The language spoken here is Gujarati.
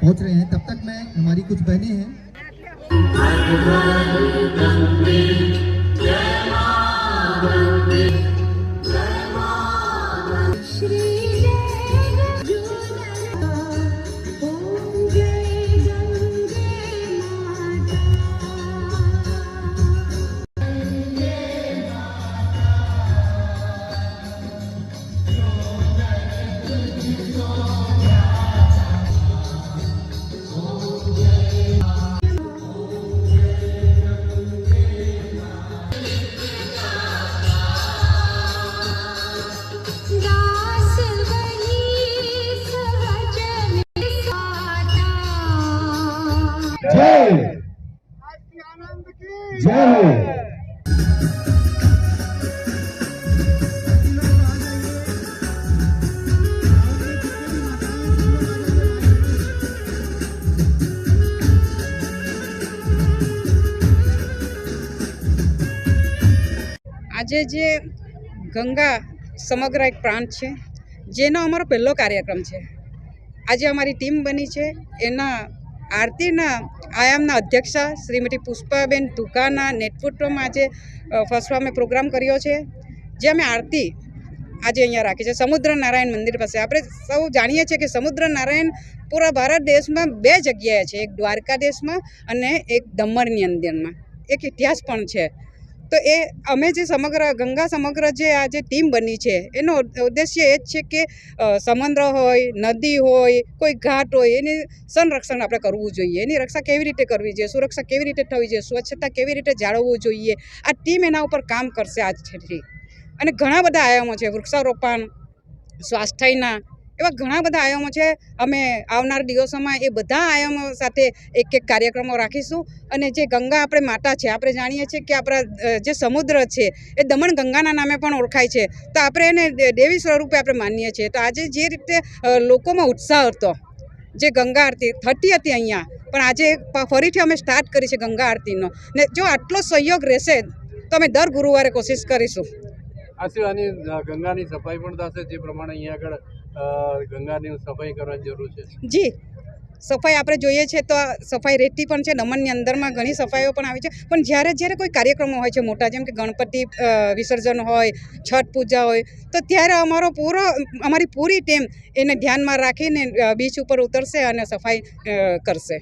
पहुंच रहे हैं, तब तक मैं हमारी कुछ बहनें हैं जय हो। આજે જે ગંગા સમગ્ર એક પ્રાંત છે જેનો અમારો પહેલો કાર્યક્રમ છે. આજે અમારી ટીમ બની છે એના આરતીના આયામના અધ્યક્ષા શ્રીમતી પુષ્પાબેન ધુકાના નેતૃત્વમાં આજે ફર્સ્ટમાં અમે પ્રોગ્રામ કર્યો છે, જે અમે આરતી આજે અહીંયા રાખી છે સમુદ્ર નારાયણ મંદિર પાસે. આપણે સૌ જાણીએ છીએ કે સમુદ્ર નારાયણ પૂરા ભારત દેશમાં 2 જગ્યાએ છે, એક દ્વારકાધીશમાં અને એક દમણની અંદરમાં. એક ઇતિહાસ પણ છે. તો એ અમે જે ગંગા સમગ્ર જે આ જે ટીમ બની છે એનો ઉદ્દેશ્ય એ જ છે કે સમુદ્ર હોય, નદી હોય, કોઈ ઘાટ હોય, એની સંરક્ષણ આપણે કરવું જોઈએ. એની રક્ષા કેવી રીતે કરવી જોઈએ, સુરક્ષા કેવી રીતે થવી જોઈએ, સ્વચ્છતા કેવી રીતે જાળવવું જોઈએ, આ ટીમ એના ઉપર કામ કરશે આજથી. અને ઘણા બધા આયામો છે, વૃક્ષારોપણ, સ્વાસ્થ્યના, એવા ઘણા બધા આયામો છે. અમે આવનાર દિવસોમાં એ બધા આયામો સાથે એક કાર્યક્રમો રાખીશું. અને જે ગંગા આપણે માતા છે, આપણે જાણીએ છીએ કે આપણા જે સમુદ્ર છે એ દમણ ગંગાના નામે પણ ઓળખાય છે. તો આપણે એને દેવી સ્વરૂપે આપણે માનીએ છીએ. તો આજે જે રીતે લોકોમાં ઉત્સાહ હતો, જે ગંગા આરતી થતી હતી અહીંયા, પણ આજે ફરીથી અમે સ્ટાર્ટ કરી છે ગંગા આરતીનો. ને જો આટલો સહયોગ રહેશે તો અમે દર ગુરુવારે કોશિશ કરીશું. આ સિવાયની ગંગાની સફાઈ પણ થશે, જે પ્રમાણે અહીંયા આગળ ગંગાની સફાઈ કરવાની જરૂર છે. જી, સફાઈ આપણે જોઈએ છે તો સફાઈ રહેતી પણ છે. દમણની અંદરમાં ઘણી સફાઈઓ પણ આવી છે. પણ જ્યારે કોઈ કાર્યક્રમો હોય છે મોટા, જેમ કે ગણપતિ વિસર્જન હોય, છઠ પૂજા હોય, તો ત્યારે અમારી પૂરી ટીમ એને ધ્યાનમાં રાખીને બીચ ઉપર ઉતરશે અને સફાઈ કરશે.